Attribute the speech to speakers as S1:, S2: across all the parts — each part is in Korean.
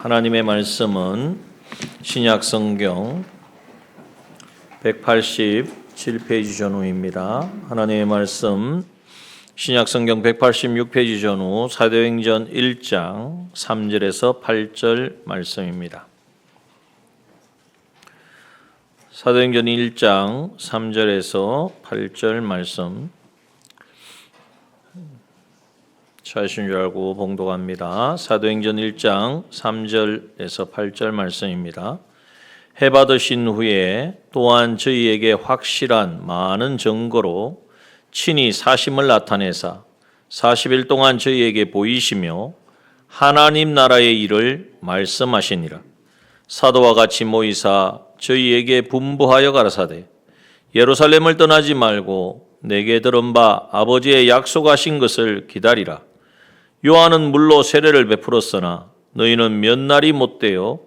S1: 하나님의 말씀은 신약 성경 187페이지 전후입니다. 하나님의 말씀 신약 성경 186페이지 전후 사도행전 1장 3절에서 8절 말씀입니다. 사도행전 1장 3절에서 8절 말씀 찾으신 줄 알고 봉독합니다. 사도행전 1장 3절에서 8절 말씀입니다. 해 받으신 후에 또한 저희에게 확실한 많은 증거로 친히 사심을 나타내사 40일 동안 저희에게 보이시며 하나님 나라의 일을 말씀하시니라. 사도와 같이 모이사 저희에게 분부하여 가라사대 예루살렘을 떠나지 말고 내게 들은 바 아버지의 약속하신 것을 기다리라. 요한은 물로 세례를 베풀었으나 너희는 몇 날이 못되어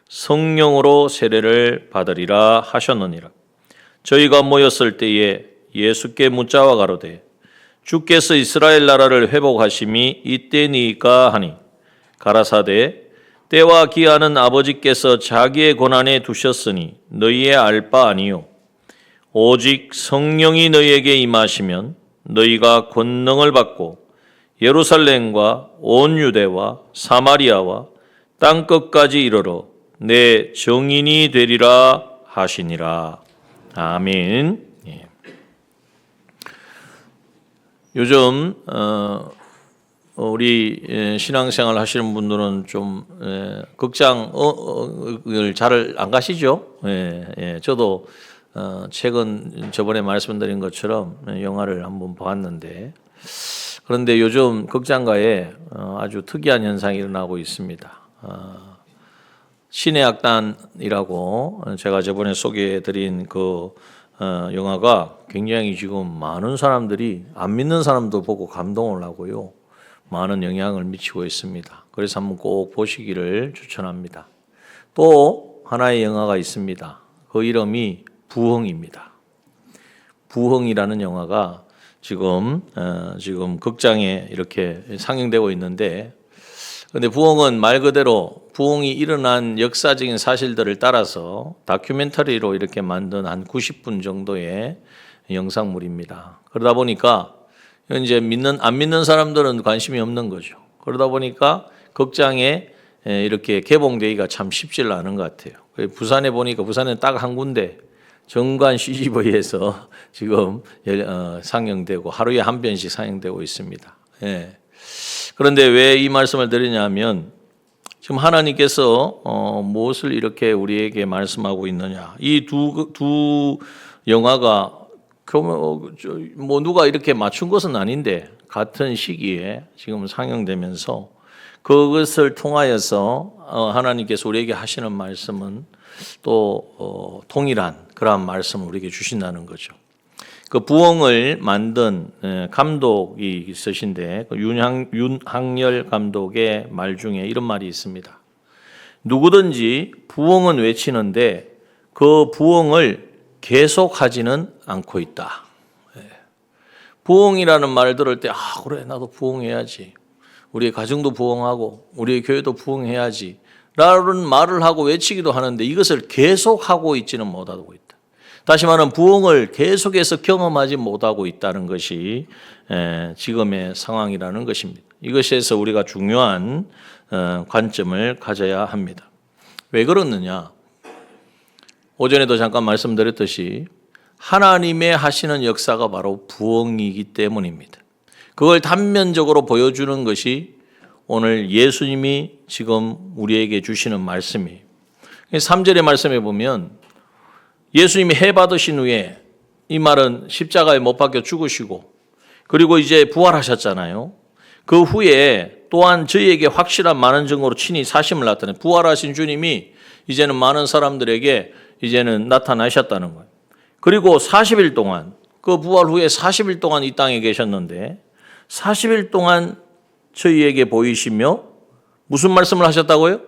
S1: 성령으로 세례를 받으리라 하셨느니라. 저희가 모였을 때에 예수께 묻자와 가로되 주께서 이스라엘 나라를 회복하심이 이때니까 하니 가라사대 때와 기한은 아버지께서 자기의 권한에 두셨으니 너희의 알 바 아니요 오직 성령이 너희에게 임하시면 너희가 권능을 받고 예루살렘과 온 유대와 사마리아와 땅끝까지 이르러 내 증인이 되리라 하시니라. 아멘. 예. 요즘 우리 신앙생활 하시는 분들은 좀 극장을 잘 안 가시죠? 저도 최근 저번에 말씀드린 것처럼 영화를 한번 봤는데, 그런데 요즘 극장가에 아주 특이한 현상이 일어나고 있습니다. 신의 악단이라고 제가 저번에 소개해드린 그 영화가 굉장히 지금 많은 사람들이, 안 믿는 사람도 보고 감동을 하고요, 많은 영향을 미치고 있습니다. 그래서 한번 꼭 보시기를 추천합니다. 또 하나의 영화가 있습니다. 그 이름이 부흥입니다. 부흥이라는 영화가 지금 극장에 이렇게 상영되고 있는데, 근데 부흥은 말 그대로 부흥이 일어난 역사적인 사실들을 따라서 다큐멘터리로 이렇게 만든 한 90분 정도의 영상물입니다. 그러다 보니까 이제 안 믿는 사람들은 관심이 없는 거죠. 그러다 보니까 극장에 이렇게 개봉되기가 참 쉽지 않은 것 같아요. 부산에 보니까, 부산에 딱 한 군데 정관 CGV에서 지금 상영되고 하루에 한 편씩 상영되고 있습니다. 예. 그런데 왜 이 말씀을 드리냐면, 지금 하나님께서 무엇을 이렇게 우리에게 말씀하고 있느냐. 이 두 영화가 뭐 누가 이렇게 맞춘 것은 아닌데 같은 시기에 지금 상영되면서 그것을 통하여서 하나님께서 우리에게 하시는 말씀은 또 동일한 그러한 말씀을 우리에게 주신다는 거죠. 그 부흥을 만든 감독이 있으신데, 윤학열 감독의 말 중에 이런 말이 있습니다. 누구든지 부흥은 외치는데 그 부흥을 계속하지는 않고 있다. 부흥이라는 말을 들을 때, 그래, 나도 부흥해야지, 우리의 가정도 부흥하고 우리의 교회도 부흥해야지 라는 말을 하고 외치기도 하는데 이것을 계속하고 있지는 못하고 있다. 다시 말하면 부흥을 계속해서 경험하지 못하고 있다는 것이 지금의 상황이라는 것입니다. 이것에서 우리가 중요한 관점을 가져야 합니다. 왜 그러느냐? 오전에도 잠깐 말씀드렸듯이 하나님의 하시는 역사가 바로 부흥이기 때문입니다. 그걸 단면적으로 보여주는 것이 오늘 예수님이 지금 우리에게 주시는 말씀이에요. 3절의 말씀에 보면 예수님이 해 받으신 후에, 이 말은 십자가에 못 박혀 죽으시고 그리고 이제 부활하셨잖아요. 그 후에 또한 저희에게 확실한 많은 증거로 친히 사심을 나타내, 부활하신 주님이 이제는 많은 사람들에게 이제는 나타나셨다는 거예요. 그리고 40일 동안, 그 부활 후에 40일 동안 이 땅에 계셨는데 40일 동안 저희에게 보이시며 무슨 말씀을 하셨다고요?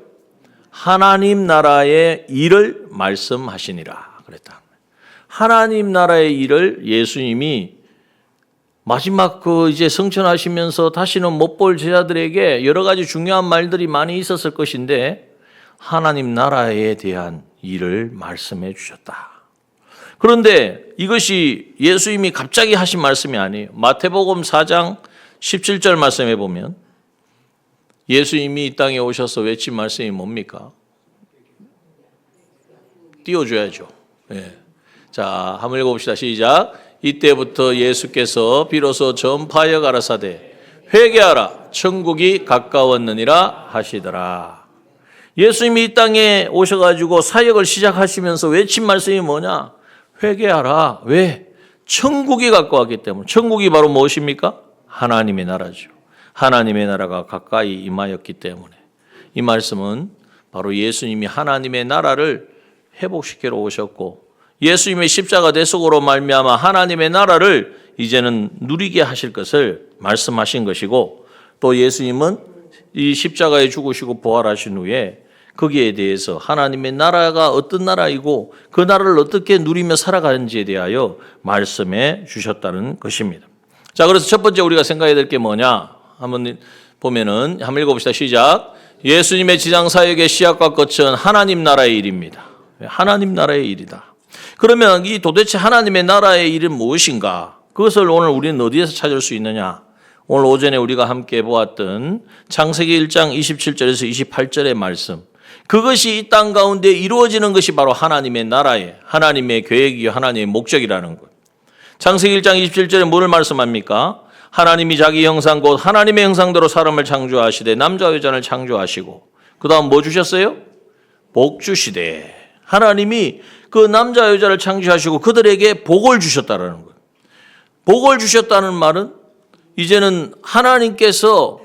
S1: 하나님 나라의 일을 말씀하시니라 그랬다. 하나님 나라의 일을 예수님이 마지막 이제 성천하시면서 다시는 못 볼 제자들에게 여러 가지 중요한 말들이 많이 있었을 것인데 하나님 나라에 대한 일을 말씀해 주셨다. 그런데 이것이 예수님이 갑자기 하신 말씀이 아니에요. 마태복음 4장 17절 말씀해 보면 예수님이 이 땅에 오셔서 외친 말씀이 뭡니까? 띄워줘야죠. 네. 자, 한번 읽어봅시다. 시작. 이때부터 예수께서 비로소 전파하여 가라사대 회개하라 천국이 가까웠느니라 하시더라. 예수님이 이 땅에 오셔가지고 사역을 시작하시면서 외친 말씀이 뭐냐? 회개하라. 왜? 천국이 가까웠기 때문에. 천국이 바로 무엇입니까? 하나님의 나라죠. 하나님의 나라가 가까이 임하였기 때문에. 이 말씀은 바로 예수님이 하나님의 나라를 회복시키러 오셨고 예수님의 십자가 대속으로 말미암아 하나님의 나라를 이제는 누리게 하실 것을 말씀하신 것이고 또 예수님은 이 십자가에 죽으시고 부활하신 후에 거기에 대해서 하나님의 나라가 어떤 나라이고 그 나라를 어떻게 누리며 살아가는지에 대하여 말씀해 주셨다는 것입니다. 자, 그래서 첫 번째 우리가 생각해야 될 게 뭐냐? 한번 보면은 한번 읽어봅시다. 시작. 예수님의 지상 사역의 시작과 끝은 하나님 나라의 일입니다. 하나님 나라의 일이다. 그러면 이 도대체 하나님의 나라의 일은 무엇인가? 그것을 오늘 우리는 어디에서 찾을 수 있느냐? 오늘 오전에 우리가 함께 보았던 창세기 1장 27절에서 28절의 말씀. 그것이 이 땅 가운데 이루어지는 것이 바로 하나님의 나라의 하나님의 계획이요 하나님의 목적이라는 것. 창세기 1장 27절에 뭐를 말씀합니까? 하나님이 자기 형상 곧 하나님의 형상대로 사람을 창조하시되 남자와 여자를 창조하시고 그 다음 뭐 주셨어요? 복 주시되 하나님이 그 남자 여자를 창조하시고 그들에게 복을 주셨다라는 거예요. 복을 주셨다는 말은 이제는 하나님께서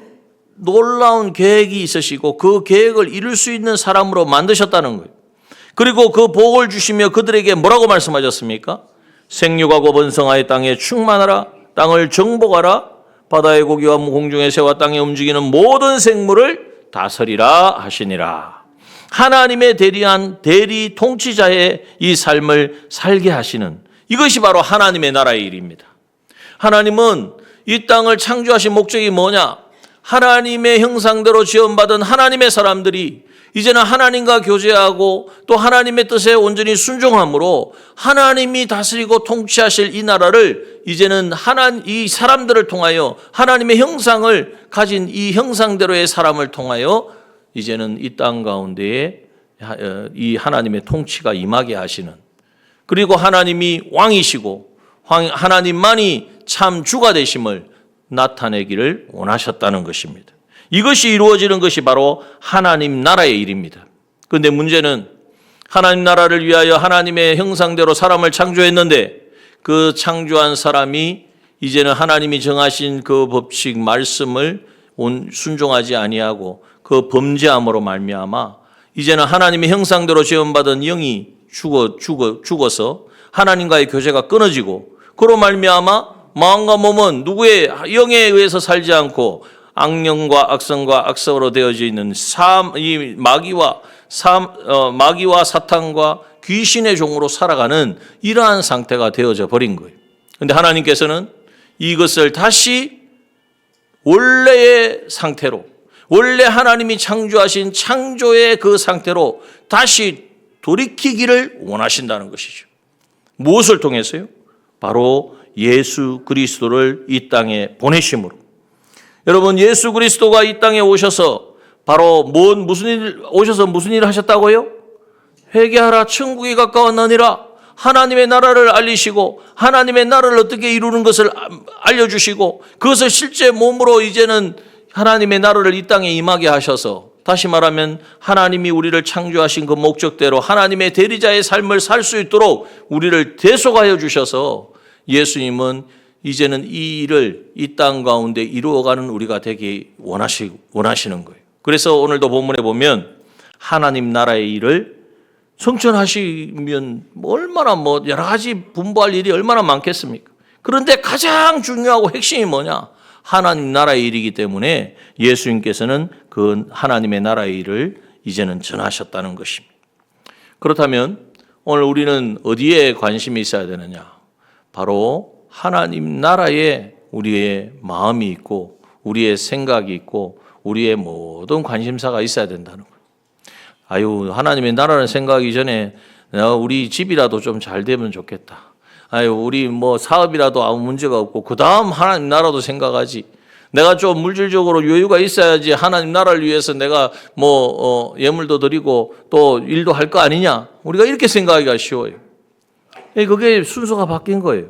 S1: 놀라운 계획이 있으시고 그 계획을 이룰 수 있는 사람으로 만드셨다는 거예요. 그리고 그 복을 주시며 그들에게 뭐라고 말씀하셨습니까? 생육하고 번성하여 땅에 충만하라 땅을 정복하라 바다의 고기와 공중의 새와 땅에 움직이는 모든 생물을 다스리라 하시니라. 하나님의 대리한 대리 통치자의 이 삶을 살게 하시는 이것이 바로 하나님의 나라의 일입니다. 하나님은 이 땅을 창조하신 목적이 뭐냐? 하나님의 형상대로 지원받은 하나님의 사람들이 이제는 하나님과 교제하고 또 하나님의 뜻에 온전히 순종함으로 하나님이 다스리고 통치하실 이 나라를 이제는 이 사람들을 통하여 하나님의 형상을 가진 이 형상대로의 사람을 통하여 이제는 이 땅 가운데에 이 하나님의 통치가 임하게 하시는 그리고 하나님이 왕이시고 하나님만이 참 주가 되심을 나타내기를 원하셨다는 것입니다. 이것이 이루어지는 것이 바로 하나님 나라의 일입니다. 그런데 문제는 하나님 나라를 위하여 하나님의 형상대로 사람을 창조했는데 그 창조한 사람이 이제는 하나님이 정하신 그 법칙 말씀을 순종하지 아니하고 그 범죄함으로 말미암아 이제는 하나님의 형상대로 지원받은 영이 죽어서 하나님과의 교제가 끊어지고 그로 말미암아 마음과 몸은 누구의 영에 의해서 살지 않고 악령과 악성과 악성으로 되어져 있는 이 마귀와 사탄과 귀신의 종으로 살아가는 이러한 상태가 되어져 버린 거예요. 그런데 하나님께서는 이것을 다시 원래의 상태로 원래 하나님이 창조하신 창조의 그 상태로 다시 돌이키기를 원하신다는 것이죠. 무엇을 통해서요? 바로 예수 그리스도를 이 땅에 보내심으로. 여러분 예수 그리스도가 이 땅에 오셔서 바로 무슨 일을 하셨다고요? 회개하라 천국이 가까웠느니라. 하나님의 나라를 알리시고 하나님의 나라를 어떻게 이루는 것을 알려주시고 그것을 실제 몸으로 이제는 하나님의 나라를 이 땅에 임하게 하셔서 다시 말하면 하나님이 우리를 창조하신 그 목적대로 하나님의 대리자의 삶을 살 수 있도록 우리를 대속하여 주셔서 예수님은 이제는 이 일을 이 땅 가운데 이루어가는 우리가 되게 원하시는 거예요. 그래서 오늘도 본문에 보면 하나님 나라의 일을 성천하시면 얼마나 여러 가지 분부할 일이 얼마나 많겠습니까? 그런데 가장 중요하고 핵심이 뭐냐? 하나님 나라의 일이기 때문에 예수님께서는 그 하나님의 나라의 일을 이제는 전하셨다는 것입니다. 그렇다면 오늘 우리는 어디에 관심이 있어야 되느냐? 바로 하나님 나라에 우리의 마음이 있고 우리의 생각이 있고 우리의 모든 관심사가 있어야 된다는 거예요. 아유, 하나님의 나라를 생각하기 전에 우리 집이라도 좀 잘 되면 좋겠다. 아유, 우리 뭐 사업이라도 아무 문제가 없고 그 다음 하나님 나라도 생각하지. 내가 좀 물질적으로 여유가 있어야지 하나님 나라를 위해서 내가 뭐 예물도 드리고 또 일도 할 거 아니냐. 우리가 이렇게 생각하기가 쉬워요. 그게 순서가 바뀐 거예요.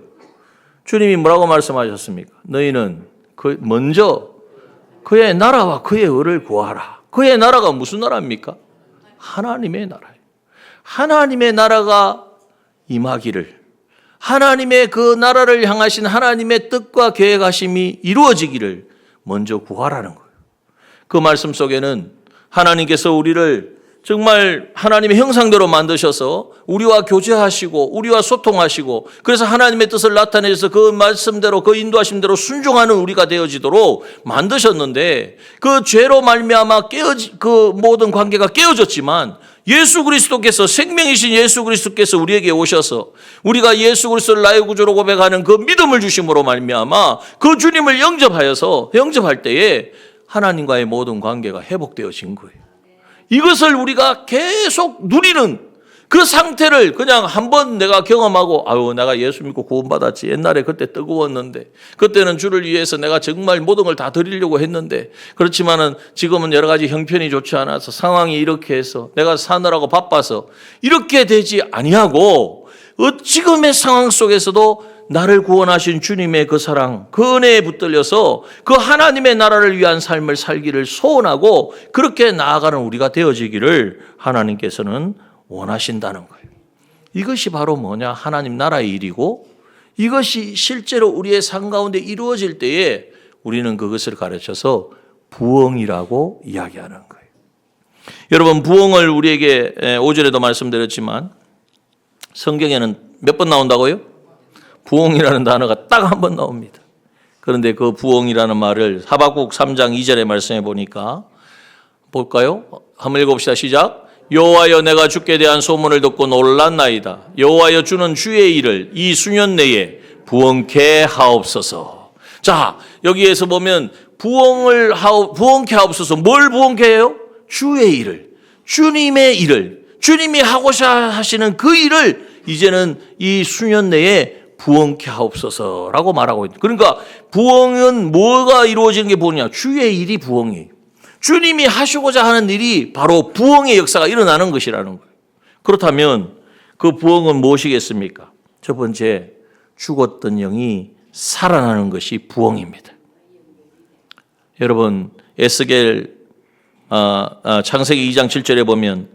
S1: 주님이 뭐라고 말씀하셨습니까? 너희는 먼저 그의 나라와 그의 의를 구하라. 그의 나라가 무슨 나라입니까? 하나님의 나라예요. 하나님의 나라가 임하기를, 하나님의 그 나라를 향하신 하나님의 뜻과 계획하심이 이루어지기를 먼저 구하라는 거예요. 그 말씀 속에는 하나님께서 우리를 정말 하나님의 형상대로 만드셔서 우리와 교제하시고 우리와 소통하시고 그래서 하나님의 뜻을 나타내셔서 그 말씀대로 그 인도하심대로 순종하는 우리가 되어지도록 만드셨는데 그 죄로 말미암아 그 모든 관계가 깨어졌지만 예수 그리스도께서 생명이신 예수 그리스도께서 우리에게 오셔서 우리가 예수 그리스도를 나의 구주로 고백하는 그 믿음을 주심으로 말미암아 그 주님을 영접할 때에 하나님과의 모든 관계가 회복되어진 거예요. 이것을 우리가 계속 누리는 그 상태를 그냥 한번 내가 경험하고 아유 내가 예수 믿고 구원받았지. 옛날에 그때 뜨거웠는데 그때는 주를 위해서 내가 정말 모든 걸 다 드리려고 했는데 그렇지만은 지금은 여러 가지 형편이 좋지 않아서 상황이 이렇게 해서 내가 사느라고 바빠서 이렇게 되지 아니하고 지금의 상황 속에서도 나를 구원하신 주님의 그 사랑, 그 은혜에 붙들려서 그 하나님의 나라를 위한 삶을 살기를 소원하고 그렇게 나아가는 우리가 되어지기를 하나님께서는 원하신다는 거예요. 이것이 바로 뭐냐? 하나님 나라의 일이고 이것이 실제로 우리의 삶 가운데 이루어질 때에 우리는 그것을 가르쳐서 부흥이라고 이야기하는 거예요. 여러분, 부흥을 우리에게 5절에도 말씀드렸지만 성경에는 몇 번 나온다고요? 부흥이라는 단어가 딱 한 번 나옵니다. 그런데 그 부흥이라는 말을 하박국 3장 2절에 말씀해 보니까 볼까요? 한번 읽어봅시다. 시작. 여호와여 내가 주께 대한 소문을 듣고 놀랐나이다. 여호와여 주는 주의 일을 이 수년 내에 부흥케 하옵소서. 자, 여기에서 보면 부흥케 하옵소서. 뭘 부흥케 해요? 주의 일을, 주님의 일을, 주님이 하고자 하시는 그 일을 이제는 이 수년 내에 부흥케 하옵소서라고 말하고 있다. 그러니까 부흥은 뭐가 이루어지는 게 뭐냐? 주의 일이 부흥이에요. 주님이 하시고자 하는 일이 바로 부흥의 역사가 일어나는 것이라는 거예요. 그렇다면 그 부흥은 무엇이겠습니까? 첫 번째, 죽었던 영이 살아나는 것이 부흥입니다. 여러분, 에스겔 창세기 2장 7절에 보면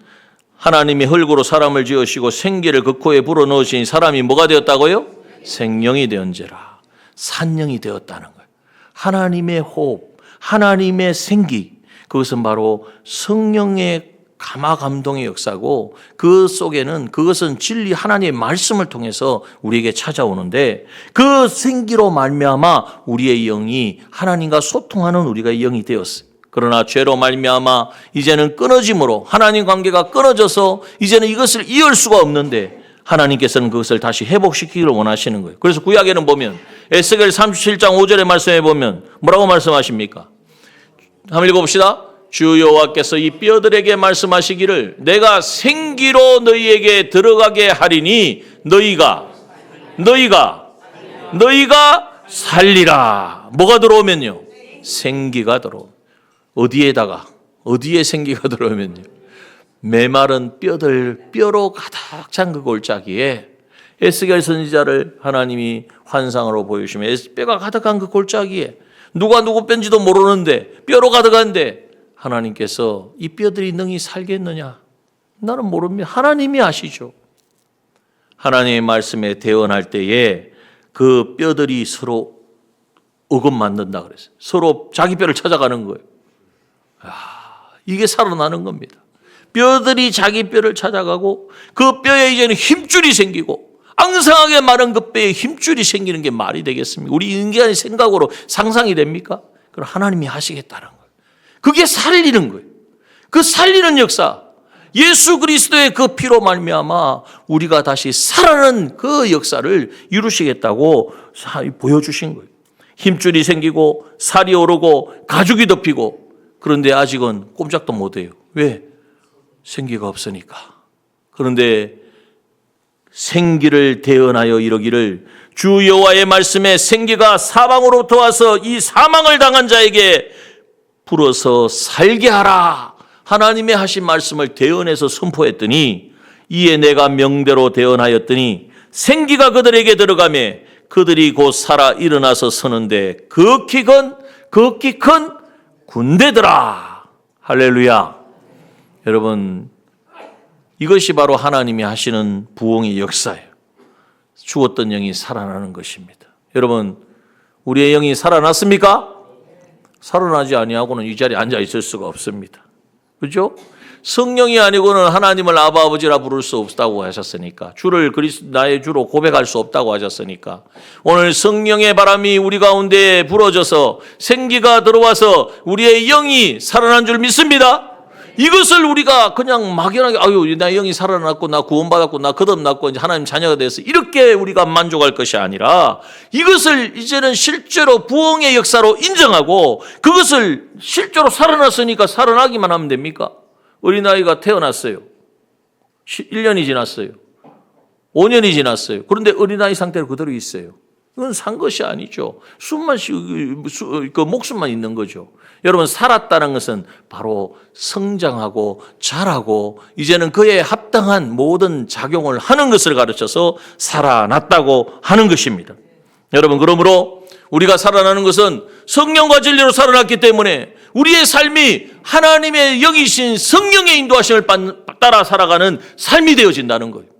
S1: 하나님이 흙으로 사람을 지으시고 생기를 그 코에 불어넣으시니 사람이 뭐가 되었다고요? 생명이 되었는지라. 산영이 되었다는 거예요. 하나님의 호흡, 하나님의 생기, 그것은 바로 성령의 감화 감동의 역사고 그 속에는 그것은 진리 하나님의 말씀을 통해서 우리에게 찾아오는데 그 생기로 말미암아 우리의 영이 하나님과 소통하는 우리가 영이 되었어요. 그러나 죄로 말미암아 이제는 끊어짐으로 하나님 관계가 끊어져서 이제는 이것을 이을 수가 없는데 하나님께서는 그것을 다시 회복시키기를 원하시는 거예요. 그래서 구약에는 보면 에스겔 37장 5절에 말씀해 보면 뭐라고 말씀하십니까? 한번 읽어봅시다. 주 여호와께서 이 뼈들에게 말씀하시기를 내가 생기로 너희에게 들어가게 하리니 너희가 살리라. 뭐가 들어오면요? 생기가 들어오면. 어디에 생기가 들어오면요? 메마른 뼈로 가득 찬 그 골짜기에 에스겔 선지자를 하나님이 환상으로 보여주시면 뼈가 가득한 그 골짜기에 누가 누구 뼈인지도 모르는데 뼈로 가득한데 하나님께서 이 뼈들이 능히 살겠느냐? 나는 모릅니다. 하나님이 아시죠. 하나님의 말씀에 대언할 때에 그 뼈들이 서로 어긋만든다 그랬어요. 서로 자기 뼈를 찾아가는 거예요. 이게 살아나는 겁니다. 뼈들이 자기 뼈를 찾아가고 그 뼈에 이제는 힘줄이 생기고 앙상하게 마른 그 뼈에 힘줄이 생기는 게 말이 되겠습니까? 우리 인간의 생각으로 상상이 됩니까? 그럼 하나님이 하시겠다는 거예요. 그게 살리는 거예요. 그 살리는 역사, 예수 그리스도의 그 피로 말미암아 우리가 다시 살아나는 그 역사를 이루시겠다고 보여주신 거예요. 힘줄이 생기고 살이 오르고 가죽이 덮이고 그런데 아직은 꼼짝도 못해요. 왜? 생기가 없으니까. 그런데 생기를 대언하여 이르기를 주 여호와의 말씀에 생기가 사방으로부터 와서 이 사망을 당한 자에게 불어서 살게 하라. 하나님의 하신 말씀을 대언해서 선포했더니 이에 내가 명대로 대언하였더니 생기가 그들에게 들어가며 그들이 곧 살아 일어나서 서는데 극히 큰 군대더라. 할렐루야. 여러분, 이것이 바로 하나님이 하시는 부흥의 역사예요. 죽었던 영이 살아나는 것입니다. 여러분, 우리의 영이 살아났습니까? 살아나지 아니하고는 이 자리에 앉아 있을 수가 없습니다. 그렇죠? 성령이 아니고는 하나님을 아바 아버지라 부를 수 없다고 하셨으니까, 주를 나의 주로 고백할 수 없다고 하셨으니까, 오늘 성령의 바람이 우리 가운데 불어져서 생기가 들어와서 우리의 영이 살아난 줄 믿습니다. 이것을 우리가 그냥 막연하게 아유 나 영이 살아났고 나 구원받았고 나 거듭났고 이제 하나님 자녀가 됐어 이렇게 우리가 만족할 것이 아니라 이것을 이제는 실제로 부흥의 역사로 인정하고 그것을 실제로 살아났으니까 살아나기만 하면 됩니까? 어린아이가 태어났어요. 1년이 지났어요. 5년이 지났어요. 그런데 어린아이 상태로 그대로 있어요. 그건 산 것이 아니죠. 목숨만 있는 거죠. 여러분, 살았다는 것은 바로 성장하고 자라고 이제는 그에 합당한 모든 작용을 하는 것을 가르쳐서 살아났다고 하는 것입니다. 여러분, 그러므로 우리가 살아나는 것은 성령과 진리로 살아났기 때문에 우리의 삶이 하나님의 영이신 성령의 인도하심을 따라 살아가는 삶이 되어진다는 거예요.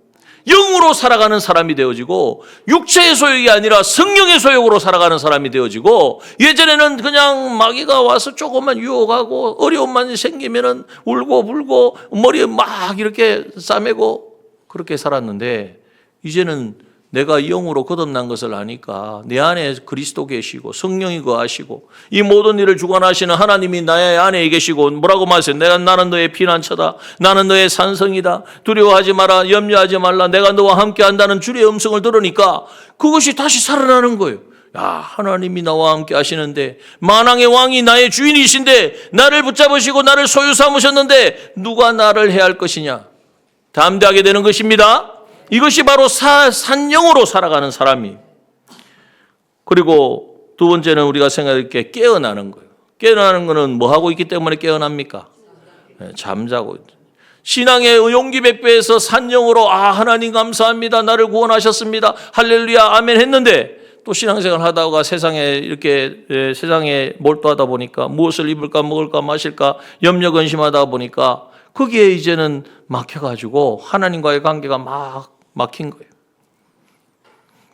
S1: 영으로 살아가는 사람이 되어지고 육체의 소욕이 아니라 성령의 소욕으로 살아가는 사람이 되어지고 예전에는 그냥 마귀가 와서 조금만 유혹하고 어려움만 생기면은 울고 불고 머리에 막 이렇게 싸매고 그렇게 살았는데 이제는 내가 영으로 거듭난 것을 아니까 내 안에 그리스도 계시고 성령이 거하시고 이 모든 일을 주관하시는 하나님이 나의 안에 계시고 뭐라고 말했어요? 나는 너의 피난처다. 나는 너의 산성이다. 두려워하지 마라. 염려하지 말라. 내가 너와 함께 한다는 주의 음성을 들으니까 그것이 다시 살아나는 거예요. 야, 하나님이 나와 함께 하시는데 만왕의 왕이 나의 주인이신데 나를 붙잡으시고 나를 소유 삼으셨는데 누가 나를 해할 것이냐? 담대하게 되는 것입니다. 이것이 바로 산영으로 살아가는 사람이. 그리고 두 번째는 우리가 생각할 게 깨어나는 거예요. 깨어나는 거는 뭐 하고 있기 때문에 깨어납니까? 잠자고 있죠. 신앙의 용기 백배에서 산영으로 하나님 감사합니다. 나를 구원하셨습니다. 할렐루야 아멘 했는데 또 신앙생활 하다가 세상에 몰두하다 보니까 무엇을 입을까 먹을까 마실까 염려 근심하다 보니까 거기에 이제는 막혀가지고 하나님과의 관계가 막 막힌 거예요.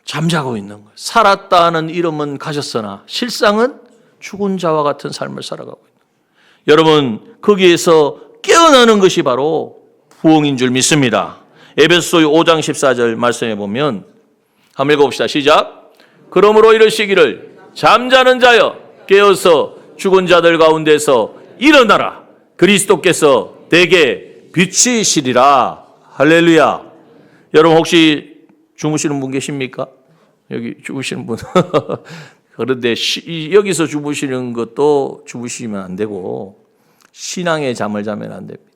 S1: 잠자고 있는 거예요. 살았다는 이름은 가졌으나 실상은 죽은 자와 같은 삶을 살아가고 있는 거예요. 여러분, 거기에서 깨어나는 것이 바로 부흥인 줄 믿습니다. 에베소서 5장 14절 말씀해 보면 한번 읽어봅시다. 시작. 그러므로 이르시기를 잠자는 자여 깨어서 죽은 자들 가운데서 일어나라. 그리스도께서 내게 빛이시리라. 할렐루야. 여러분 혹시 주무시는 분 계십니까? 여기 주무시는 분. 그런데 여기서 주무시는 것도 주무시면 안 되고 신앙의 잠을 자면 안 됩니다.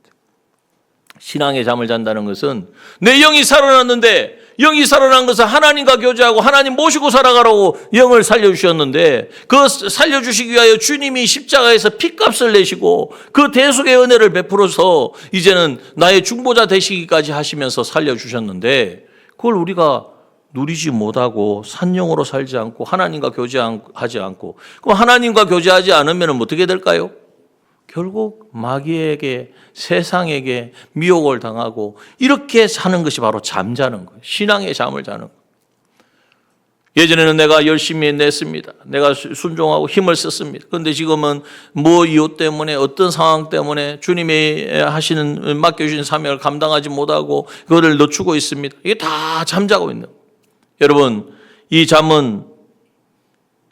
S1: 신앙의 잠을 잔다는 것은 내 영이 살아났는데 영이 살아난 것은 하나님과 교제하고 하나님 모시고 살아가라고 영을 살려주셨는데 그 살려주시기 위하여 주님이 십자가에서 핏값을 내시고 그 대속의 은혜를 베풀어서 이제는 나의 중보자 되시기까지 하시면서 살려주셨는데 그걸 우리가 누리지 못하고 산영으로 살지 않고 하나님과 교제하지 않고 그럼 하나님과 교제하지 않으면 어떻게 될까요? 결국 마귀에게 세상에게 미혹을 당하고 이렇게 사는 것이 바로 잠자는 거예요. 신앙의 잠을 자는 거예요. 예전에는 내가 열심히 냈습니다. 내가 순종하고 힘을 썼습니다. 그런데 지금은 뭐 이유 때문에 어떤 상황 때문에 주님이 맡겨주신 사명을 감당하지 못하고 그거를 늦추고 있습니다. 이게 다 잠자고 있는 거예요. 여러분, 이 잠은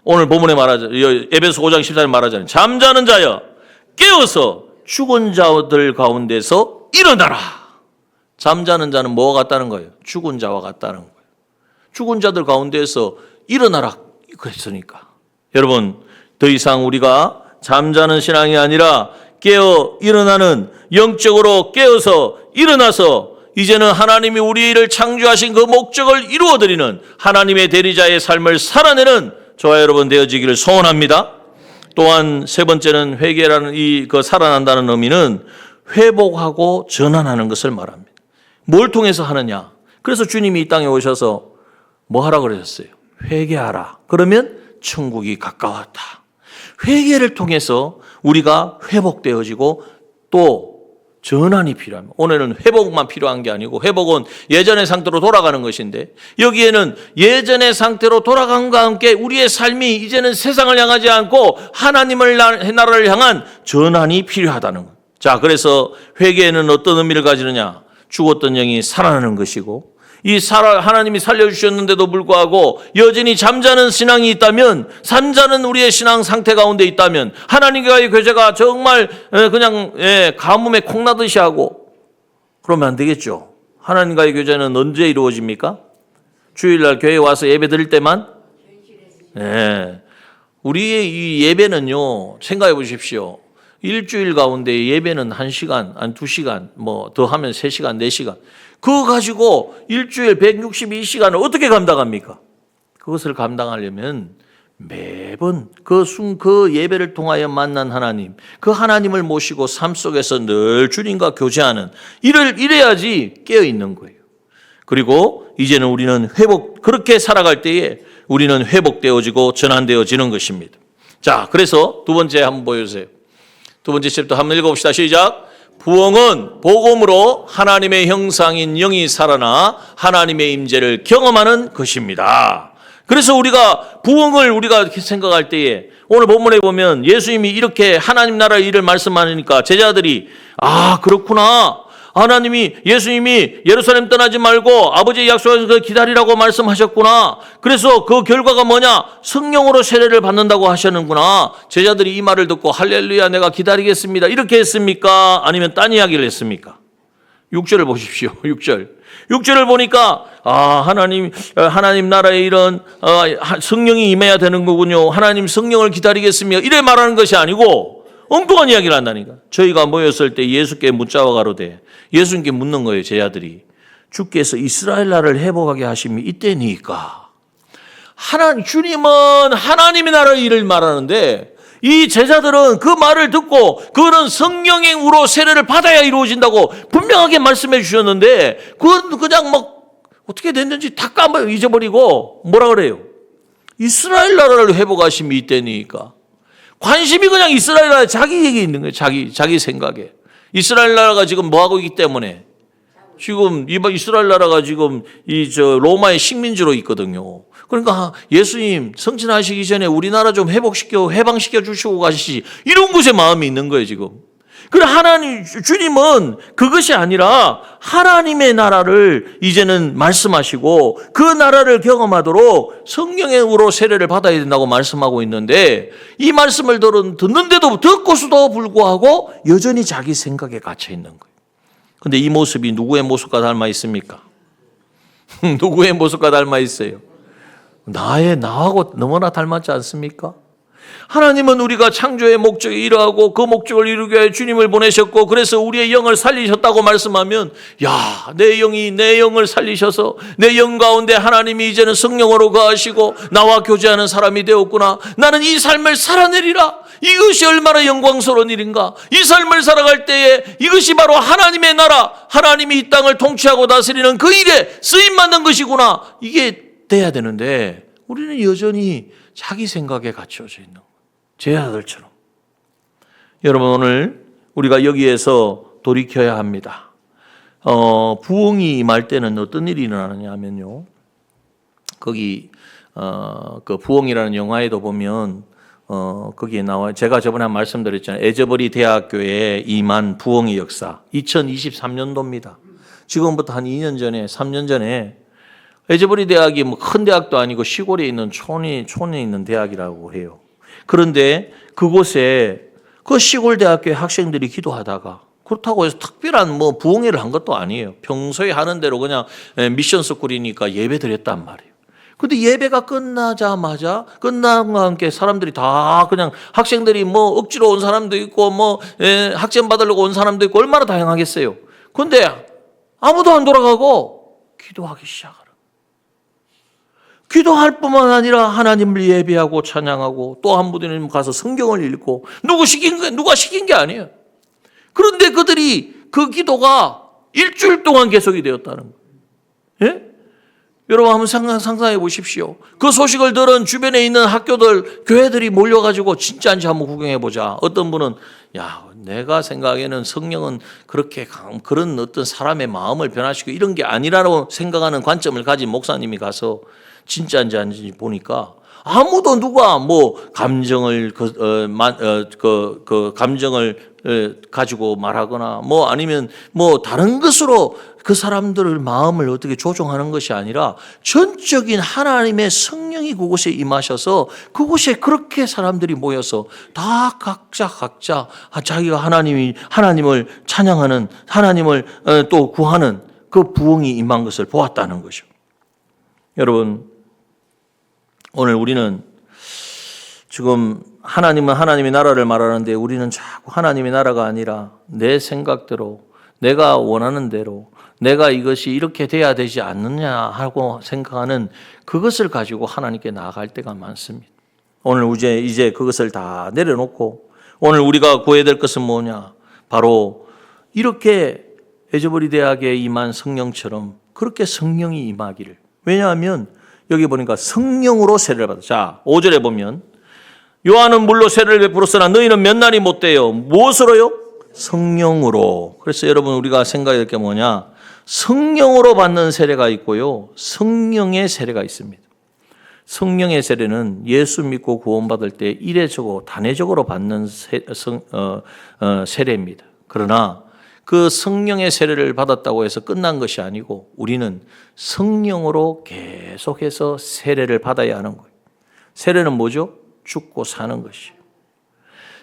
S1: 오늘 본문에 말하잖아요. 에베소 5장 14절 말하잖아요. 잠자는 자여 깨어서 죽은 자들 가운데서 일어나라. 잠자는 자는 뭐와 같다는 거예요? 죽은 자와 같다는 거예요. 죽은 자들 가운데서 일어나라 그랬으니까. 여러분, 더 이상 우리가 잠자는 신앙이 아니라 깨어 일어나는 영적으로 깨어서 일어나서 이제는 하나님이 우리를 창조하신 그 목적을 이루어드리는 하나님의 대리자의 삶을 살아내는 저와 여러분 되어지기를 소원합니다. 또한 세 번째는 회개라는 그 살아난다는 의미는 회복하고 전환하는 것을 말합니다. 뭘 통해서 하느냐? 그래서 주님이 이 땅에 오셔서 뭐 하라 그러셨어요? 회개하라. 그러면 천국이 가까웠다. 회개를 통해서 우리가 회복되어지고 또 전환이 필요합니다. 오늘은 회복만 필요한 게 아니고 회복은 예전의 상태로 돌아가는 것인데 여기에는 예전의 상태로 돌아간과 함께 우리의 삶이 이제는 세상을 향하지 않고 하나님의 나라를 향한 전환이 필요하다는 것. 자, 그래서 회개에는 어떤 의미를 가지느냐? 죽었던 영이 살아나는 것이고 하나님이 살려주셨는데도 불구하고 여전히 잠자는 신앙이 있다면 잠자는 우리의 신앙 상태 가운데 있다면 하나님과의 교제가 정말 그냥 가뭄에 콩나듯이 하고 그러면 안 되겠죠. 하나님과의 교제는 언제 이루어집니까? 주일날 교회에 와서 예배 드릴 때만? 우리의 이 예배는요, 생각해 보십시오. 일주일 가운데 예배는 1시간, 2시간, 뭐 더 하면 3시간, 4시간. 그거 가지고 일주일 162시간을 어떻게 감당합니까? 그것을 감당하려면 매번 그 예배를 통하여 만난 하나님, 그 하나님을 모시고 삶 속에서 늘 주님과 교제하는 이래야지 깨어 있는 거예요. 그리고 이제는 우리는 그렇게 살아갈 때에 우리는 회복되어지고 전환되어지는 것입니다. 자, 그래서 두 번째 한번 보여주세요. 두 번째 챕터 한번 읽어봅시다. 시작. 부흥은 복음으로 하나님의 형상인 영이 살아나 하나님의 임재를 경험하는 것입니다. 그래서 부흥을 우리가 생각할 때에 오늘 본문에 보면 예수님이 이렇게 하나님 나라의 일을 말씀하니까 제자들이 그렇구나. 예수님이 예루살렘 떠나지 말고 아버지의 약속하신 그 기다리라고 말씀하셨구나. 그래서 그 결과가 뭐냐? 성령으로 세례를 받는다고 하셨는구나. 제자들이 이 말을 듣고 할렐루야 내가 기다리겠습니다. 이렇게 했습니까? 아니면 딴 이야기를 했습니까? 6절을 보십시오. 6절을 보니까 하나님 나라의 이런 성령이 임해야 되는 거군요. 하나님 성령을 기다리겠습니다. 이래 말하는 것이 아니고 엉뚱한 이야기를 한다니까. 저희가 모였을 때 예수께 묻자와 가로되 예수님께 묻는 거예요. 제자들이. 주께서 이스라엘 나라를 회복하게 하심이 이때니까. 주님은 하나님의 나라의 일을 말하는데 이 제자들은 그 말을 듣고 그거는 성령의 우로 세례를 받아야 이루어진다고 분명하게 말씀해 주셨는데 그건 그냥 어떻게 됐는지 다 잊어버리고 뭐라 그래요? 이스라엘 나라를 회복하심이 이때니까. 관심이 그냥 이스라엘 나라 자기 얘기에 있는 거예요. 자기 생각에. 이스라엘 나라가 지금 뭐 하고 있기 때문에 지금 이스라엘 나라가 지금 로마의 식민지로 있거든요. 그러니까 예수님 성천하시기 전에 우리나라 좀 해방시켜 주시고 가시지. 이런 곳에 마음이 있는 거예요, 지금. 그래 주님은 그것이 아니라 하나님의 나라를 이제는 말씀하시고 그 나라를 경험하도록 성령의 우로 세례를 받아야 된다고 말씀하고 있는데 이 말씀을 듣는데도 듣고서도 불구하고 여전히 자기 생각에 갇혀 있는 거예요. 그런데 이 모습이 누구의 모습과 닮아 있습니까? 누구의 모습과 닮아 있어요? 나하고 너무나 닮았지 않습니까? 하나님은 우리가 창조의 목적에 이르하고 그 목적을 이루기 위해 주님을 보내셨고 그래서 우리의 영을 살리셨다고 말씀하면 내 영을 살리셔서 내 영 가운데 하나님이 이제는 성령으로 거하시고 나와 교제하는 사람이 되었구나. 나는 이 삶을 살아내리라. 이것이 얼마나 영광스러운 일인가. 이 삶을 살아갈 때에 이것이 바로 하나님의 나라, 하나님이 이 땅을 통치하고 다스리는 그 일에 쓰임받는 것이구나. 이게 돼야 되는데 우리는 여전히 자기 생각에 갇혀져 있는 거예요. 제자들처럼. 여러분 오늘 우리가 여기에서 돌이켜야 합니다. 부흥이 임할 때는 어떤 일이 일어나느냐 하면요. 거기 그 부흥이라는 영화에도 보면 거기에 나와요. 제가 저번에 말씀드렸잖아요. 에저버리 대학교에 임한 부흥의 역사. 2023년도입니다. 지금부터 한 2년 전에 3년 전에 에저버리 대학이 큰 대학도 아니고 시골에 있는 촌에 있는 대학이라고 해요. 그런데 그곳에 그 시골 대학교의 학생들이 기도하다가 그렇다고 해서 특별한 부흥회를 한 것도 아니에요. 평소에 하는 대로 그냥 미션 스쿨이니까 예배 드렸단 말이에요. 근데 예배가 끝나자마자 끝남과 함께 사람들이 다 그냥 학생들이 뭐 억지로 온 사람도 있고 뭐 학점 받으려고 온 사람도 있고 얼마나 다양하겠어요. 근데 아무도 안 돌아가고 기도하기 시작하라. 기도할 뿐만 아니라 하나님을 예배하고 찬양하고 또 한 분은 가서 성경을 읽고 누가 시킨 게 아니에요. 그런데 그들이 그 기도가 일주일 동안 계속이 되었다는 거예요. 예? 여러분 한번 상상해 보십시오. 그 소식을 들은 주변에 있는 학교들, 교회들이 몰려가지고 진짜인지 한번 구경해 보자. 어떤 분은 야, 내가 생각에는 성령은 그렇게 그런 어떤 사람의 마음을 변화시키고 이런 게 아니라고 생각하는 관점을 가진 목사님이 가서 진짜인지 아닌지 보니까 아무도 누가 뭐 감정을 감정을 가지고 말하거나 뭐 아니면 뭐 다른 것으로 그 사람들의 마음을 어떻게 조종하는 것이 아니라 전적인 하나님의 성령이 그곳에 임하셔서 그곳에 그렇게 사람들이 모여서 다 각자 자기가 하나님을 찬양하는 하나님을 또 구하는 그 부흥이 임한 것을 보았다는 거죠. 여러분, 오늘 우리는 지금 하나님은 하나님의 나라를 말하는데 우리는 자꾸 하나님의 나라가 아니라 내 생각대로 내가 원하는 대로 내가 이것이 이렇게 돼야 되지 않느냐 하고 생각하는 그것을 가지고 하나님께 나아갈 때가 많습니다. 오늘 이제 그것을 다 내려놓고 오늘 우리가 구해야 될 것은 뭐냐? 바로 이렇게 에즈버리 대학에 임한 성령처럼 그렇게 성령이 임하기를. 왜냐하면 여기 보니까 성령으로 세례를 받아. 자, 5절에 보면 요한은 물로 세례를 베풀었으나 너희는 몇 날이 못 돼요. 무엇으로요? 성령으로. 그래서 여러분 우리가 생각해야 될 게 뭐냐? 성령으로 받는 세례가 있고요. 성령의 세례가 있습니다. 성령의 세례는 예수 믿고 구원받을 때 이례적으로 단회적으로 받는 세례입니다. 그러나 그 성령의 세례를 받았다고 해서 끝난 것이 아니고 우리는 성령으로 계속해서 세례를 받아야 하는 거예요. 세례는 뭐죠? 죽고 사는 것이에요.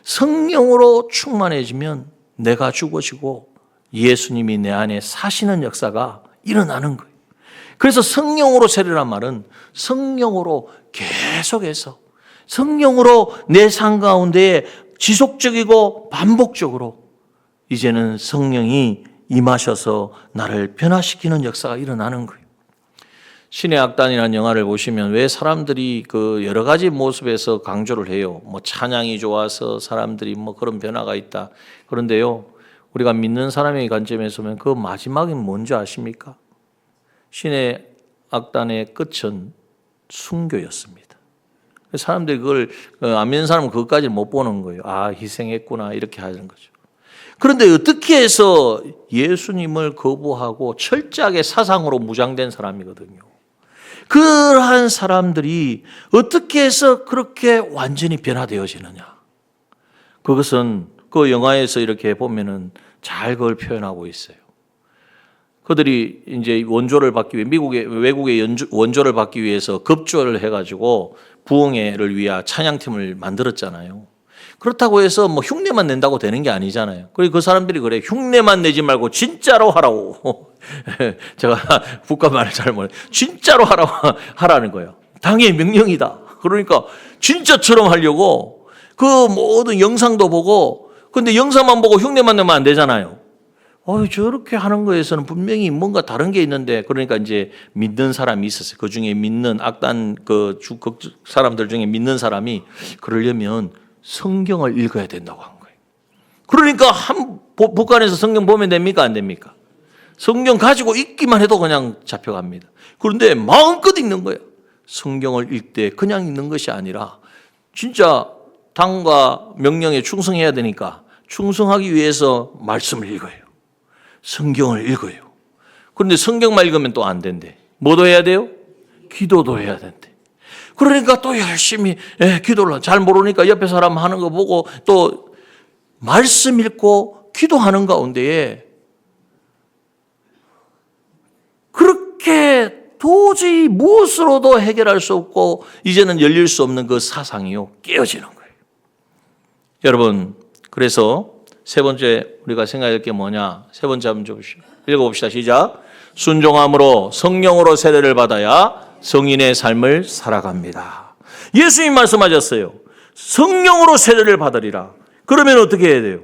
S1: 성령으로 충만해지면 내가 죽어지고 예수님이 내 안에 사시는 역사가 일어나는 거예요. 그래서 성령으로 세례란 말은 성령으로 계속해서 성령으로 내 삶 가운데에 지속적이고 반복적으로 이제는 성령이 임하셔서 나를 변화시키는 역사가 일어나는 거예요. 신의 악단이라는 영화를 보시면 왜 사람들이 그 여러 가지 모습에서 강조를 해요. 뭐 찬양이 좋아서 사람들이 뭐 그런 변화가 있다. 그런데요, 우리가 믿는 사람의 관점에서 보면 그 마지막은 뭔지 아십니까? 신의 악단의 끝은 순교였습니다. 사람들이 그걸 안 믿는 사람은 그것까지 못 보는 거예요. 아, 희생했구나 이렇게 하는 거죠. 그런데 어떻게 해서 예수님을 거부하고 철저하게 사상으로 무장된 사람이거든요. 그러한 사람들이 어떻게 해서 그렇게 완전히 변화되어지느냐? 그것은 그 영화에서 이렇게 보면은 잘 그걸 표현하고 있어요. 그들이 이제 원조를 받기 위해 외국의 원조를 받기 위해서 급조를 해가지고 부흥회를 위한 찬양팀을 만들었잖아요. 그렇다고 해서 뭐 흉내만 낸다고 되는 게 아니잖아요. 그리고 그 사람들이 그래, 흉내만 내지 말고 진짜로 하라고. 제가 국가 말을 잘 몰라요. 진짜로 하라는 거예요. 당의 명령이다. 그러니까 진짜처럼 하려고 그 모든 영상도 보고, 근데 영상만 보고 흉내만 내면 안 되잖아요. 저렇게 하는 거에서는 분명히 뭔가 다른 게 있는데, 그러니까 이제 믿는 사람이 있었어요. 그 중에 믿는 악단 사람들 중에 믿는 사람이 그러려면 성경을 읽어야 된다고 한 거예요. 그러니까 북한에서 성경 보면 됩니까? 안 됩니까? 성경 가지고 읽기만 해도 그냥 잡혀갑니다. 그런데 마음껏 읽는 거예요. 성경을 읽되 그냥 읽는 것이 아니라 진짜 당과 명령에 충성해야 되니까 충성하기 위해서 말씀을 읽어요. 성경을 읽어요. 그런데 성경만 읽으면 또 안 된대. 뭐도 해야 돼요? 기도도 해야 된대. 그러니까 또 열심히 기도를 잘 모르니까 옆에 사람 하는 거 보고 또 말씀 읽고 기도하는 가운데에 그렇게 도저히 무엇으로도 해결할 수 없고 이제는 열릴 수 없는 그 사상이요 깨어지는 거예요. 여러분, 그래서 세 번째 우리가 생각할 게 뭐냐? 세 번째 한번 읽어봅시다. 시작. 순종함으로 성령으로 세례를 받아야 성인의 삶을 살아갑니다. 예수님 말씀하셨어요. 성령으로 세례를 받으리라. 그러면 어떻게 해야 돼요?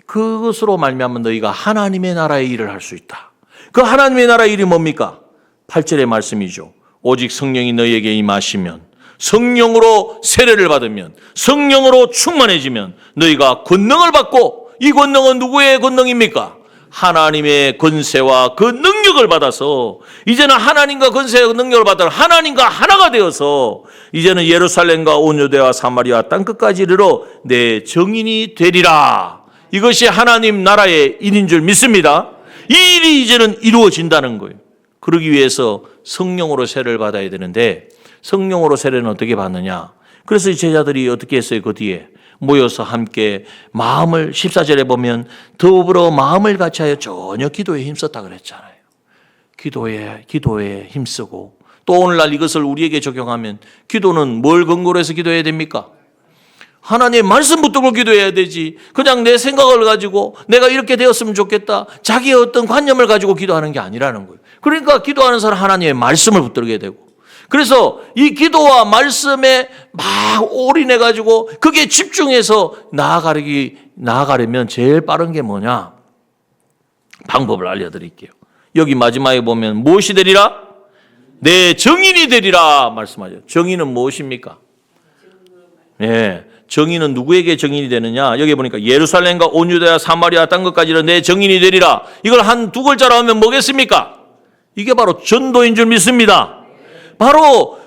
S1: 그것으로 말미암아 너희가 하나님의 나라의 일을 할 수 있다. 그 하나님의 나라의 일이 뭡니까? 8절의 말씀이죠. 오직 성령이 너희에게 임하시면, 성령으로 세례를 받으면, 성령으로 충만해지면 너희가 권능을 받고, 이 권능은 누구의 권능입니까? 하나님의 권세와 그 능력을 받아서 이제는 하나님과 권세와 능력을 받아 하나님과 하나가 되어서 이제는 예루살렘과 온 유대와 사마리아 땅끝까지 이르러 내 증인이 되리라. 이것이 하나님 나라의 일인 줄 믿습니다. 이 일이 이제는 이루어진다는 거예요. 그러기 위해서 성령으로 세례를 받아야 되는데, 성령으로 세례는 어떻게 받느냐? 그래서 이 제자들이 어떻게 했어요? 그 뒤에 모여서 함께 마음을, 14절에 보면 더불어 마음을 같이하여 전혀 기도에 힘썼다 그랬잖아요. 기도에 힘쓰고, 또 오늘날 이것을 우리에게 적용하면 기도는 뭘 근거로 해서 기도해야 됩니까? 하나님의 말씀 붙들고 기도해야 되지. 그냥 내 생각을 가지고 내가 이렇게 되었으면 좋겠다, 자기의 어떤 관념을 가지고 기도하는 게 아니라는 거예요. 그러니까 기도하는 사람 하나님의 말씀을 붙들게 되고, 그래서 이 기도와 말씀에 막 올인해 가지고 그게 집중해서 나아가려면 제일 빠른 게 뭐냐? 방법을 알려드릴게요. 여기 마지막에 보면 무엇이 되리라? 내 증인이 되리라 말씀하죠. 증인은 무엇입니까? 네, 증인은 누구에게 증인이 되느냐? 여기 보니까 예루살렘과 온 유대와 사마리아 땅끝까지는 내 증인이 되리라. 이걸 한 두 글자로 하면 뭐겠습니까? 이게 바로 전도인 줄 믿습니다. 바로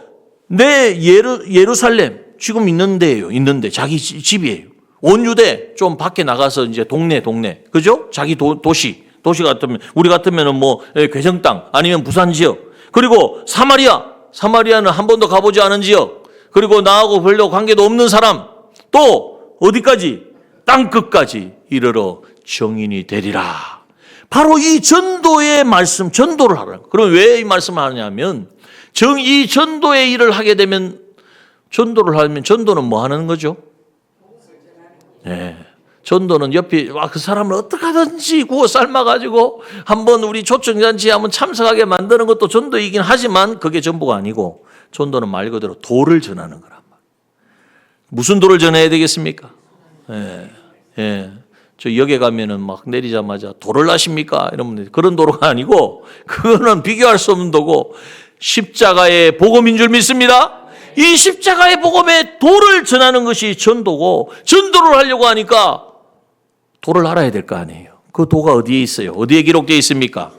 S1: 내 예루살렘 지금 있는데 자기 집이에요. 온 유대 좀 밖에 나가서 이제 동네 그죠? 자기 도시 같으면, 우리 같으면은 뭐 괴정 땅 아니면 부산 지역, 그리고 사마리아는 한 번도 가보지 않은 지역, 그리고 나하고 별로 관계도 없는 사람, 또 어디까지? 땅 끝까지 이르러 증인이 되리라. 바로 이 전도의 말씀, 전도를 하라는 거예요. 그럼 왜 이 말씀을 하냐면, 이 전도의 일을 하게 되면, 전도를 하면, 전도는 뭐 하는 거죠? 네. 전도는 옆에 그 사람을 어떻게 하든지 구워 삶아가지고 한번 우리 초청잔치에 한번 참석하게 만드는 것도 전도이긴 하지만 그게 전부가 아니고, 전도는 말 그대로 도를 전하는 거란 말이에요. 무슨 도를 전해야 되겠습니까? 저 역에 가면은 막 내리자마자 도를 아십니까? 이러면 그런 도로가 아니고, 그거는 비교할 수 없는 도고 십자가의 복음인 줄 믿습니다. 이 십자가의 복음의 도를 전하는 것이 전도고, 전도를 하려고 하니까 도를 알아야 될 거 아니에요. 그 도가 어디에 있어요? 어디에 기록되어 있습니까?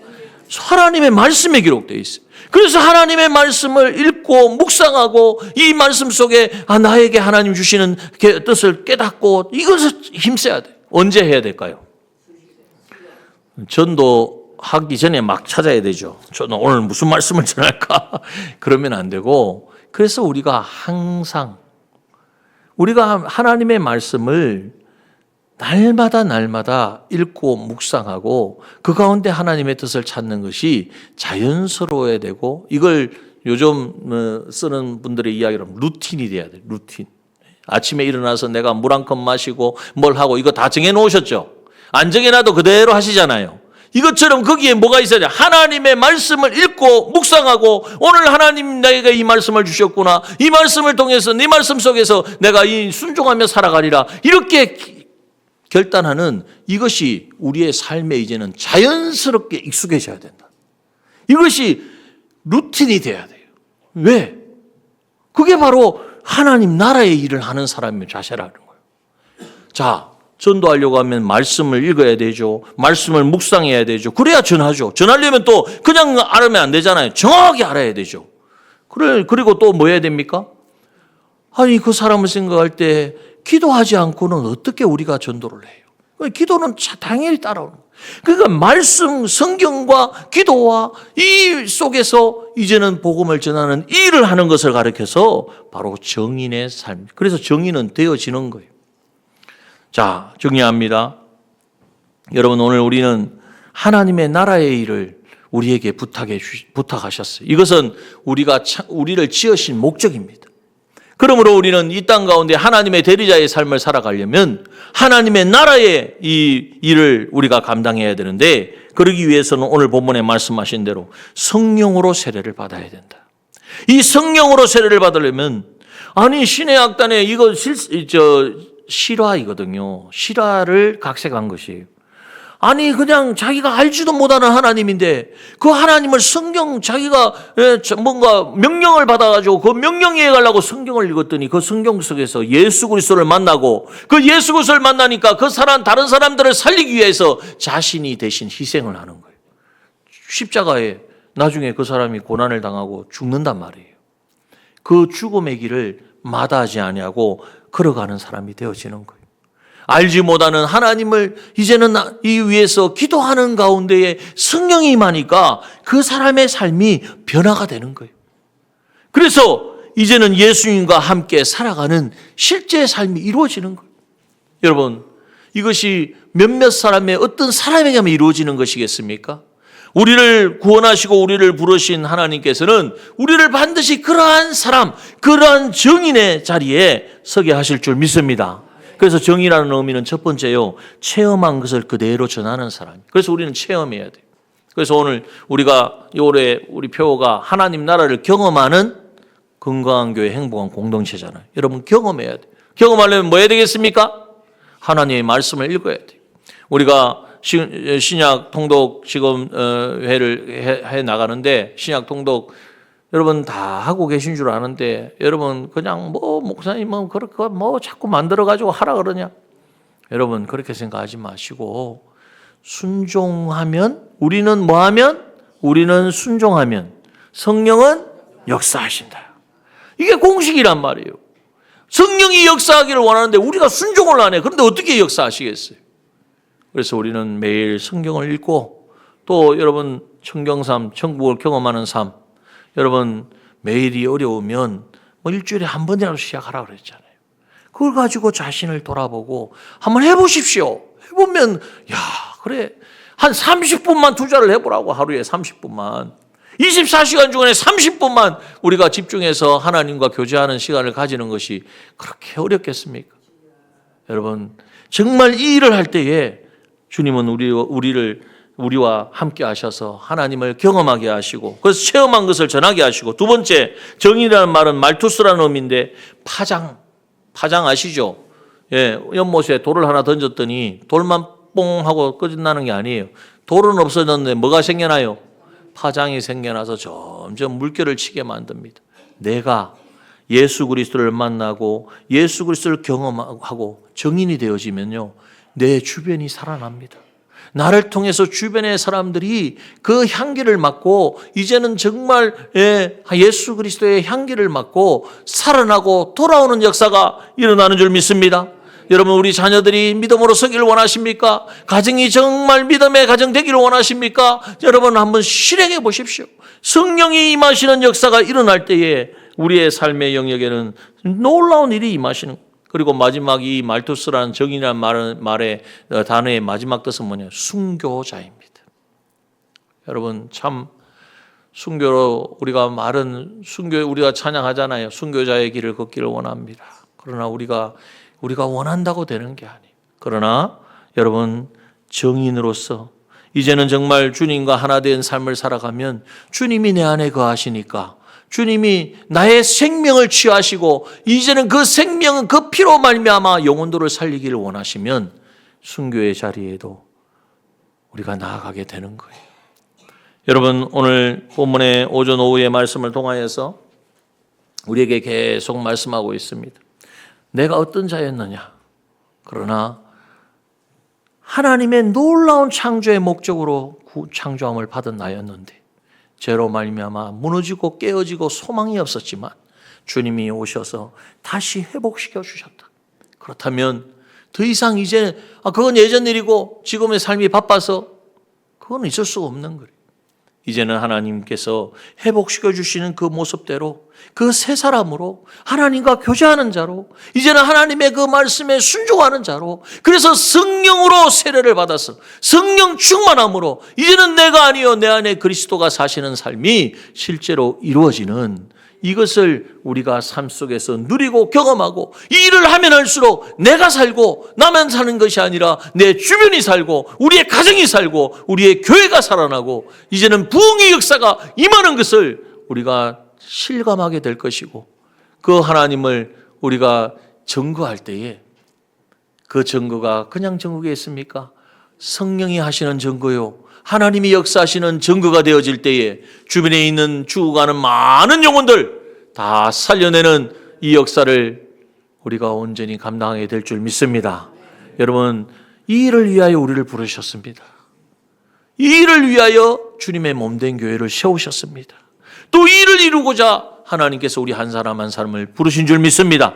S1: 하나님의 말씀에 기록되어 있어요. 그래서 하나님의 말씀을 읽고 묵상하고 이 말씀 속에 나에게 하나님 주시는 뜻을 깨닫고 이것을 힘써야 돼요. 언제 해야 될까요? 전도하기 전에 막 찾아야 되죠. 저는 오늘 무슨 말씀을 전할까? 그러면 안 되고, 그래서 우리가 항상 우리가 하나님의 말씀을 날마다 읽고 묵상하고 그 가운데 하나님의 뜻을 찾는 것이 자연스러워야 되고, 이걸 요즘 쓰는 분들의 이야기로 루틴이 돼야 돼요. 루틴. 아침에 일어나서 내가 물 한 컵 마시고 뭘 하고 이거 다 정해놓으셨죠? 안 정해놔도 그대로 하시잖아요. 이것처럼 거기에 뭐가 있어야 돼요? 하나님의 말씀을 읽고 묵상하고, 오늘 하나님 나에게 이 말씀을 주셨구나, 이 말씀을 통해서 네 말씀 속에서 내가 이 순종하며 살아가리라, 이렇게 결단하는 이것이 우리의 삶에 이제는 자연스럽게 익숙해져야 된다. 이것이 루틴이 돼야 돼요. 왜? 그게 바로 하나님 나라의 일을 하는 사람의 자세라는 거예요. 자, 전도하려고 하면 말씀을 읽어야 되죠. 말씀을 묵상해야 되죠. 그래야 전하죠. 전하려면 또 그냥 알으면 안 되잖아요. 정확하게 알아야 되죠. 그리고 또 뭐 해야 됩니까? 아니, 그 사람을 생각할 때 기도하지 않고는 어떻게 우리가 전도를 해요? 기도는 당연히 따라오는 거예요. 그러니까 말씀, 성경과 기도와 이 속에서 이제는 복음을 전하는 일을 하는 것을 가르쳐서 바로 정인의 삶. 그래서 정인은 되어지는 거예요. 자, 정리합니다. 여러분, 오늘 우리는 하나님의 나라의 일을 우리에게 부탁하셨어요. 이것은 우리를 지으신 목적입니다. 그러므로 우리는 이 땅 가운데 하나님의 대리자의 삶을 살아가려면 하나님의 나라의 이 일을 우리가 감당해야 되는데, 그러기 위해서는 오늘 본문에 말씀하신 대로 성령으로 세례를 받아야 된다. 이 성령으로 세례를 받으려면 아니 신의 악단에 이거 실화이거든요. 실화를 각색한 것이에요. 아니 그냥 자기가 알지도 못하는 하나님인데 그 하나님을 성경 자기가 뭔가 명령을 받아가지고 그 명령에 해가려고 성경을 읽었더니 그 성경 속에서 예수 그리스도를 만나고 그 예수 그리스도를 만나니까 그 다른 사람들을 살리기 위해서 자신이 대신 희생을 하는 거예요. 십자가에 나중에 그 사람이 고난을 당하고 죽는단 말이에요. 그 죽음의 길을 마다하지 아니하고 걸어가는 사람이 되어지는 거예요. 알지 못하는 하나님을 이제는 이 위에서 기도하는 가운데에 성령이 임하니까 그 사람의 삶이 변화가 되는 거예요. 그래서 이제는 예수님과 함께 살아가는 실제 삶이 이루어지는 거예요. 여러분, 이것이 몇몇 사람의 어떤 사람에게만 이루어지는 것이겠습니까? 우리를 구원하시고 우리를 부르신 하나님께서는 우리를 반드시 그러한 사람, 그러한 정인의 자리에 서게 하실 줄 믿습니다. 그래서 정의라는 의미는 첫 번째요, 체험한 것을 그대로 전하는 사람. 그래서 우리는 체험해야 돼요. 그래서 오늘 우리가 올해 우리 표어가 하나님 나라를 경험하는 건강한 교회 행복한 공동체잖아요. 여러분 경험해야 돼요. 경험하려면 뭐 해야 되겠습니까? 하나님의 말씀을 읽어야 돼요. 우리가 신약 통독 지금 회를 해 나가는데 신약 통독 여러분 다 하고 계신 줄 아는데 여러분 그냥 뭐 목사님은 그렇게 뭐 자꾸 만들어 가지고 하라 그러냐? 여러분 그렇게 생각하지 마시고 순종하면 우리는 뭐하면? 우리는 순종하면 성령은 역사하신다. 이게 공식이란 말이에요. 성령이 역사하기를 원하는데 우리가 순종을 안 해. 그런데 어떻게 역사하시겠어요? 그래서 우리는 매일 성경을 읽고 또 여러분 청경삼, 천국을 경험하는 삶, 여러분 매일이 어려우면 뭐 일주일에 한 번이라도 시작하라 그랬잖아요. 그걸 가지고 자신을 돌아보고 한번 해보십시오. 해보면 야 그래 한 30분만 투자를 해보라고. 하루에 30분만 24시간 중에 30분만 우리가 집중해서 하나님과 교제하는 시간을 가지는 것이 그렇게 어렵겠습니까? 여러분 정말 이 일을 할 때에 주님은 우리와 함께 하셔서 하나님을 경험하게 하시고 그래서 체험한 것을 전하게 하시고, 두 번째 정의라는 말은 말투스라는 의미인데 파장 아시죠? 예, 연못에 돌을 하나 던졌더니 돌만 뽕 하고 끝나는 게 아니에요. 돌은 없어졌는데 뭐가 생겨나요? 파장이 생겨나서 점점 물결을 치게 만듭니다. 내가 예수 그리스도를 만나고 예수 그리스도를 경험하고 정인이 되어지면요, 내 주변이 살아납니다. 나를 통해서 주변의 사람들이 그 향기를 맡고 이제는 정말 예수 그리스도의 향기를 맡고 살아나고 돌아오는 역사가 일어나는 줄 믿습니다. 여러분 우리 자녀들이 믿음으로 서기를 원하십니까? 가정이 정말 믿음의 가정 되기를 원하십니까? 여러분 한번 실행해 보십시오. 성령이 임하시는 역사가 일어날 때에 우리의 삶의 영역에는 놀라운 일이 임하시는 거예요. 그리고 마지막 이 말투스라는 정의라는 말의 단어의 마지막 뜻은 뭐냐? 순교자입니다. 여러분 참 순교로 우리가 찬양하잖아요. 순교자의 길을 걷기를 원합니다. 그러나 우리가 원한다고 되는 게 아니에요. 그러나 여러분 정인으로서 이제는 정말 주님과 하나 된 삶을 살아가면 주님이 내 안에 거하시니까 주님이 나의 생명을 취하시고 이제는 그 생명은 그 피로 말미암아 영혼들을 살리기를 원하시면 순교의 자리에도 우리가 나아가게 되는 거예요. 여러분 오늘 본문의 오전 오후의 말씀을 통하여서 우리에게 계속 말씀하고 있습니다. 내가 어떤 자였느냐? 그러나 하나님의 놀라운 창조의 목적으로 창조함을 받은 나였는데 죄로 말미암아 무너지고 깨어지고 소망이 없었지만 주님이 오셔서 다시 회복시켜 주셨다. 그렇다면 더 이상 이제 그건 예전 일이고 지금의 삶이 바빠서 그건 있을 수가 없는 거예요. 이제는 하나님께서 회복시켜 주시는 그 모습대로 그 새 사람으로 하나님과 교제하는 자로 이제는 하나님의 그 말씀에 순종하는 자로, 그래서 성령으로 세례를 받아서 성령 충만함으로 이제는 내가 아니요 내 안에 그리스도가 사시는 삶이 실제로 이루어지는, 이것을 우리가 삶 속에서 누리고 경험하고 이 일을 하면 할수록 내가 살고 나만 사는 것이 아니라 내 주변이 살고 우리의 가정이 살고 우리의 교회가 살아나고 이제는 부흥의 역사가 임하는 것을 우리가 실감하게 될 것이고 그 하나님을 우리가 증거할 때에 그 증거가 그냥 증거겠습니까? 성령이 하시는 증거요. 하나님이 역사하시는 증거가 되어질 때에 주변에 있는 죽어가는 많은 영혼들 다 살려내는 이 역사를 우리가 온전히 감당하게 될 줄 믿습니다. 여러분, 이 일을 위하여 우리를 부르셨습니다. 이 일을 위하여 주님의 몸된 교회를 세우셨습니다. 또 이 일을 이루고자 하나님께서 우리 한 사람 한 사람을 부르신 줄 믿습니다.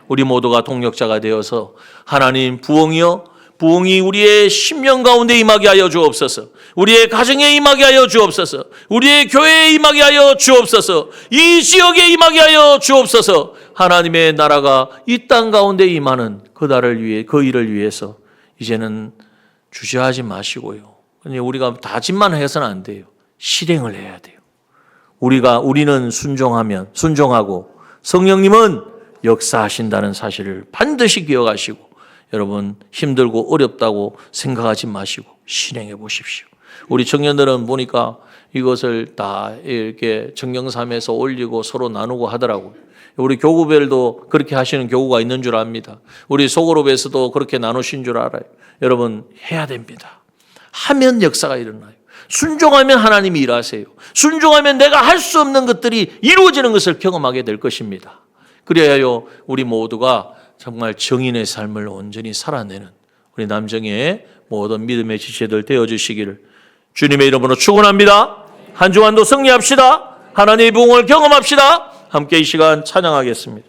S1: 우리 모두가 동력자가 되어서 하나님 부흥이 우리의 심령 가운데 임하게 하여 주옵소서. 우리의 가정에 임하게 하여 주옵소서. 우리의 교회에 임하게 하여 주옵소서. 이 지역에 임하게 하여 주옵소서. 하나님의 나라가 이 땅 가운데 임하는 그 일을 위해서 이제는 주저하지 마시고요. 우리가 다짐만 해서는 안 돼요. 실행을 해야 돼요. 우리는 순종하고 성령님은 역사하신다는 사실을 반드시 기억하시고 여러분 힘들고 어렵다고 생각하지 마시고 실행해 보십시오. 우리 청년들은 보니까 이것을 다 이렇게 정경삼에서 올리고 서로 나누고 하더라고요. 우리 교구별도 그렇게 하시는 교구가 있는 줄 압니다. 우리 소그룹에서도 그렇게 나누신 줄 알아요. 여러분 해야 됩니다. 하면 역사가 일어나요. 순종하면 하나님이 일하세요. 순종하면 내가 할 수 없는 것들이 이루어지는 것을 경험하게 될 것입니다. 그래야요 우리 모두가 정말 정인의 삶을 온전히 살아내는 우리 남정의 모든 믿음의 지체들 되어주시기를 주님의 이름으로 축원합니다. 한 주간도 승리합시다. 하나님의 부흥을 경험합시다. 함께 이 시간 찬양하겠습니다.